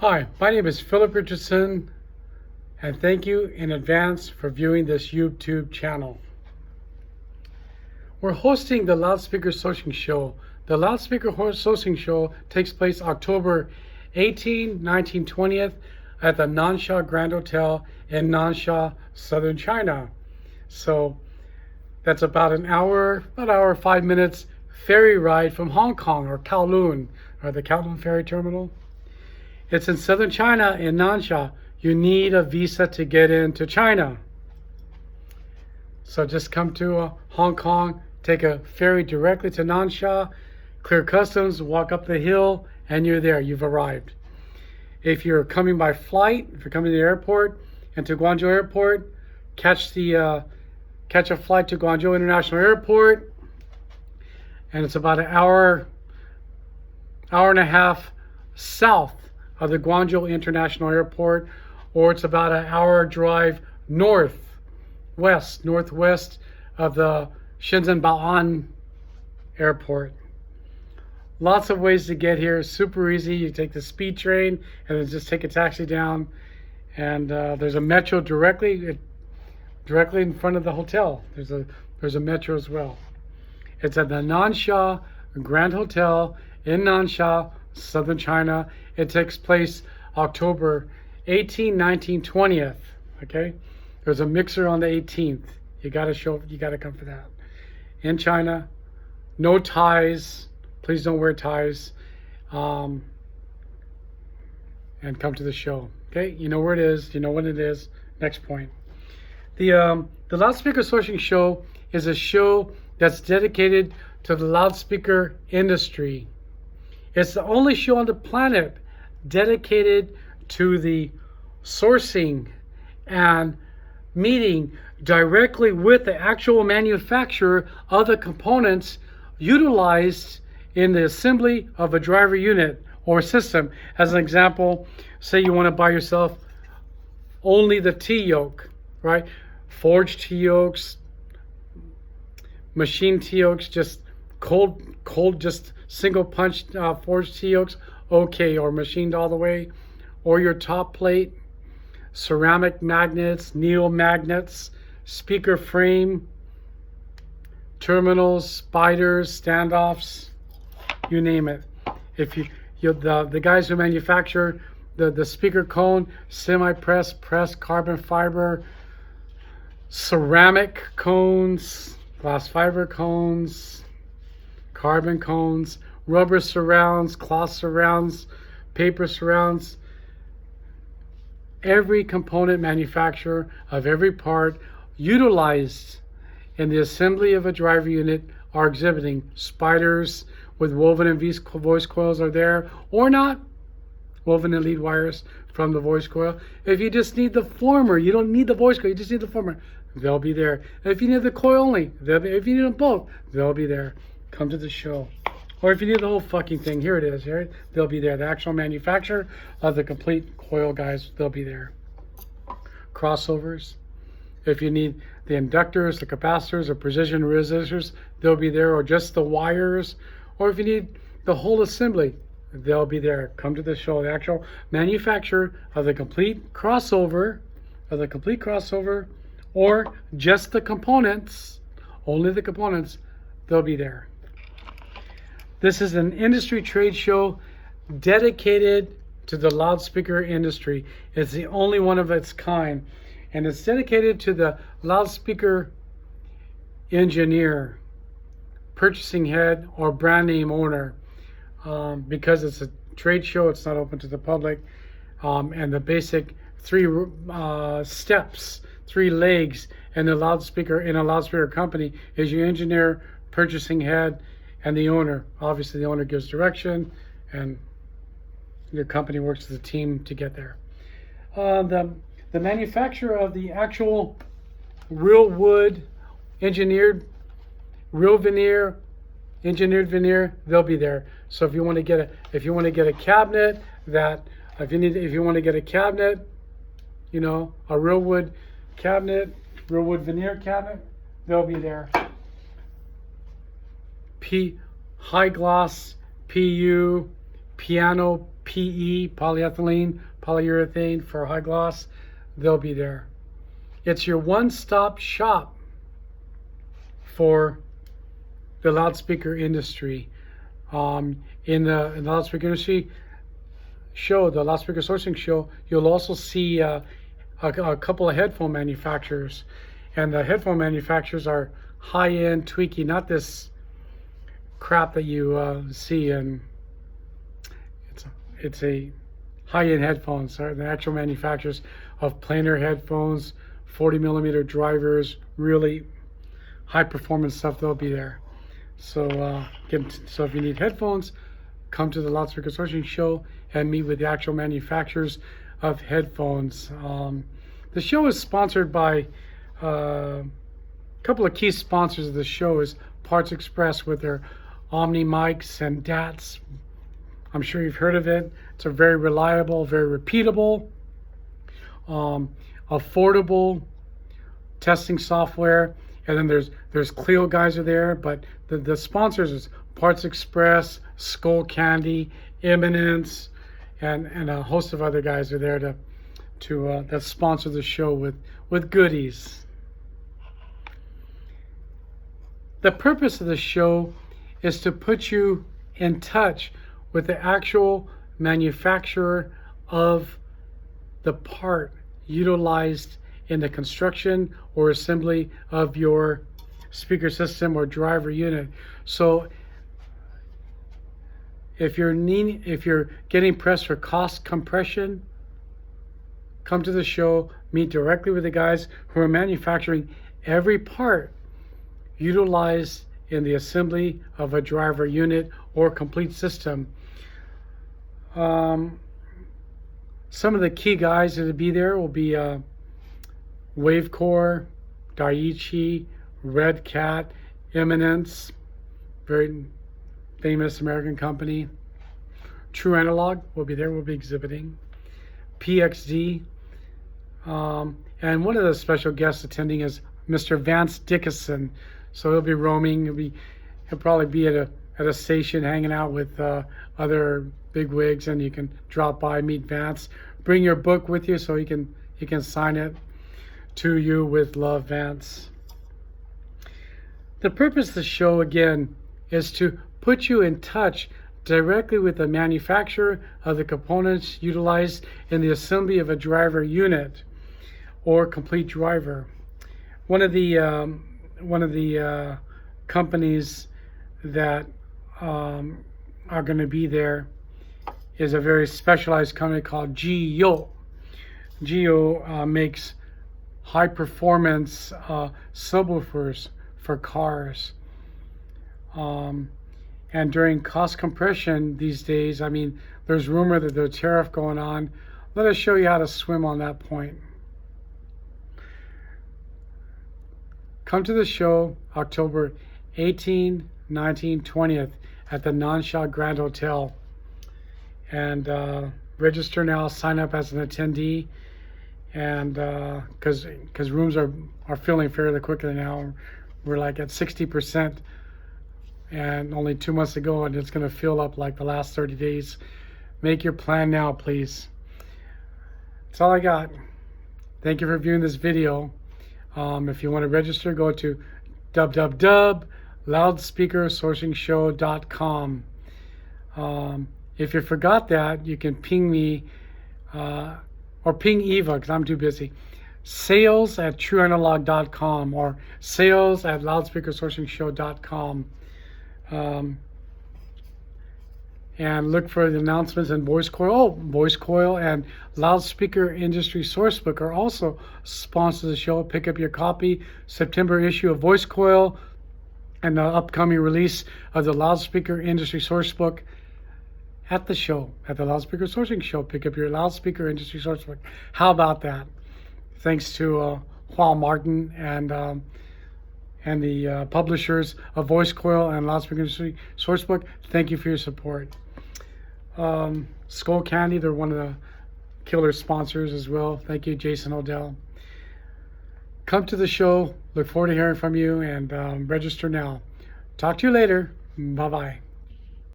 Hi, my name is Philip Richardson, and thank you in advance for viewing this YouTube channel. We're hosting the Loudspeaker Hosting Show. The Loudspeaker Hosting Show takes place October 18, 19, 20th at the Nansha Grand Hotel in Nansha, southern China. So that's about an hour, 5 minutes ferry ride from Hong Kong or Kowloon, or the Kowloon Ferry Terminal. It's in southern China in Nansha. You need a visa to get into China. So just come to Hong Kong, take a ferry directly to Nansha, clear customs, walk up the hill, and you're there. You've arrived. If you're coming by flight, if you're coming to the airport and to Guangzhou Airport, catch a flight to Guangzhou International Airport, and it's about an hour and a half south of the Guangzhou International Airport, or it's about an hour drive northwest of the Shenzhen Bao'an Airport. Lots of ways to get here, super easy. You take the speed train and then just take a taxi down, and there's a metro directly in front of the hotel. There's a metro as well. It's at the Nansha Grand Hotel in Nansha, southern China. It takes place October 18, 19, 20th. Okay, there's a mixer on the 18th. You gotta come for that. In China, no ties. Please don't wear ties. And come to the show. Okay, you know where it is. You know when it is. Next point. The Loudspeaker Sourcing Show is a show that's dedicated to the loudspeaker industry. It's the only show on the planet dedicated to the sourcing and meeting directly with the actual manufacturer of the components utilized in the assembly of a driver unit or system. As an example, say you want to buy yourself only the T-yoke, right? Forged T-yokes, machine T-yokes, just cold, just single punch forged T-yokes, okay, or machined all the way, or your top plate, ceramic magnets, neo magnets, speaker frame, terminals, spiders, standoffs, you name it. If the guys who manufacture the speaker cone, semi-pressed, pressed carbon fiber, ceramic cones, glass fiber cones, carbon cones, rubber surrounds, cloth surrounds, paper surrounds. Every component manufacturer of every part utilized in the assembly of a driver unit are exhibiting. Spiders with woven and voice coils are there, or not. Woven and lead wires from the voice coil. If you just need the former, you don't need the voice coil, you just need the former, they'll be there. If you need the coil only, if you need them both, they'll be there. Come to the show. Or if you need the whole fucking thing, here it is. Here, they'll be there. The actual manufacturer of the complete coil guys, they'll be there. Crossovers. If you need the inductors, the capacitors, the precision resistors, they'll be there. Or just the wires. Or if you need the whole assembly, they'll be there. Come to the show. The actual manufacturer of the complete crossover, or just the components, only the components, they'll be there. This is an industry trade show dedicated to the loudspeaker industry. It's the only one of its kind, and it's dedicated to the loudspeaker engineer, purchasing head, or brand name owner. Because it's a trade show, it's not open to the public, and the basic three steps, three legs in a loudspeaker company is your engineer, purchasing head, and the owner. Obviously, the owner gives direction, and your company works as a team to get there. The manufacturer of the actual real wood, engineered, real veneer, engineered veneer, they'll be there. So if you want to get a cabinet you know, a real wood cabinet, real wood veneer cabinet, they'll be there. High gloss, PU, piano, PE, polyethylene, polyurethane for high gloss, they'll be there. It's your one-stop shop for the loudspeaker industry. In the loudspeaker industry show, the loudspeaker sourcing show, you'll also see a couple of headphone manufacturers, and the headphone manufacturers are high-end, tweaky, not this crap that you see in. It's a high-end headphones. Are the actual manufacturers of planar headphones, 40mm drivers, really high-performance stuff. They'll be there. So, so if you need headphones, come to the Loudspeaker Sourcing Show and meet with the actual manufacturers of headphones. The show is sponsored by a couple of key sponsors of the show is Parts Express with their Omni mics and DATs. I'm sure you've heard of it. It's a very reliable, very repeatable, affordable testing software. And then there's Clio guys are there, but the sponsors is Parts Express, Skull Candy, Eminence, and a host of other guys are there that sponsor the show with goodies. The purpose of the show is to put you in touch with the actual manufacturer of the part utilized in the construction or assembly of your speaker system or driver unit. So if you're getting pressed for cost compression, come to the show, meet directly with the guys who are manufacturing every part utilized in the assembly of a driver unit or complete system. Some of the key guys that will be there will be Wavecore, Daiichi, Red Cat, Eminence, very famous American company. True Analog will be there, will be exhibiting. PXD, and one of the special guests attending is Mr. Vance Dickinson. So he'll be roaming. He'll probably be at a station hanging out with other bigwigs, and you can drop by, meet Vance. Bring your book with you so he can sign it. To you with love, Vance. The purpose of the show, again, is to put you in touch directly with the manufacturer of the components utilized in the assembly of a driver unit or complete driver. One of the companies that are going to be there is a very specialized company called GEO. GEO makes high performance subwoofers for cars. And during cost compression these days, I mean, there's rumor that there's a tariff going on. Let us show you how to swim on that point. Come to the show October 18, 19, 20th at the Nansha Grand Hotel. And register now, sign up as an attendee. And because rooms are filling fairly quickly now. We're like at 60%, and only 2 months to go, and it's going to fill up like the last 30 days. Make your plan now, please. That's all I got. Thank you for viewing this video. If you want to register, go to www.loudspeakersourcingshow.com. If you forgot that, you can ping me or ping Eva, because I'm too busy. sales@trueanalog.com or sales@loudspeakersourcingshow.com. And look for the announcements in Voice Coil. Oh, Voice Coil and Loudspeaker Industry Sourcebook are also sponsors of the show. Pick up your copy, September issue of Voice Coil, and the upcoming release of the Loudspeaker Industry Sourcebook at the show, at the Loudspeaker Sourcing Show. Pick up your Loudspeaker Industry Sourcebook. How about that? Thanks to Juan Martin and the publishers of Voice Coil and Loudspeaker Industry Sourcebook. Thank you for your support. Skull Candy, they're one of the killer sponsors as well. Thank you, Jason Odell. Come to the show. Look forward to hearing from you, and register now. Talk to you later. Bye-bye.